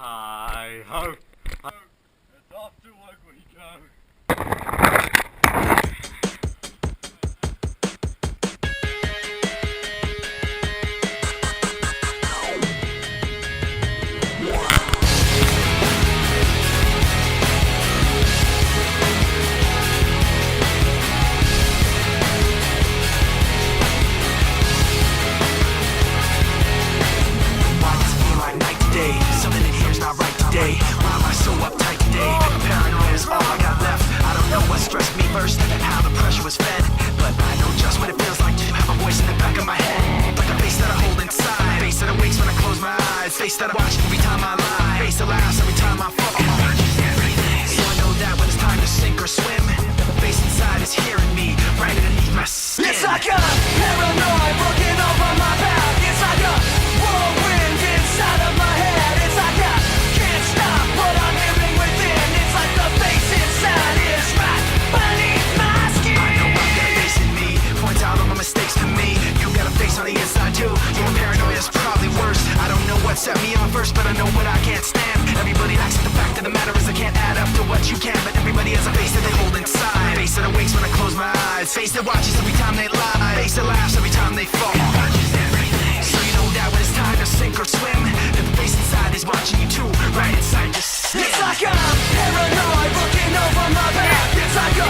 Hi ho. It's off to work we go. Something in here's not right today. Why am I so uptight today? Paranoia is all I got left. I don't know what stressed me first, how the pressure was fed, but I know just what it feels like to have a voice in the back of my head, like a face that I hold inside, face that awakes when I close my eyes, face that I watch every time I lie, face that laughs every time I fall. So I know that when it's time to sink or swim, the face inside is hearing me right underneath my skin. It's like a paranoid looking over my back. It's like a whirlwind inside of my head. It's like I can't stop what I'm living within. It's like the face inside is right beneath my skin. I know I've got a face in me, points out all my mistakes to me. You got a face on the inside too. Your paranoia is probably worse. I don't know what set me on first, but I know what I can't stand. Everybody acts like the fact of the matter is I can't add up to what you can, but everybody has a face that they hold inside. Face that awakes when I close my eyes. Face that watches every time they lie. Face that laughs every time they fall. So you know that when it's time to sink or swim, that the face inside is watching you too, right inside your skin. It's like I'm paranoid looking over my back. It's like a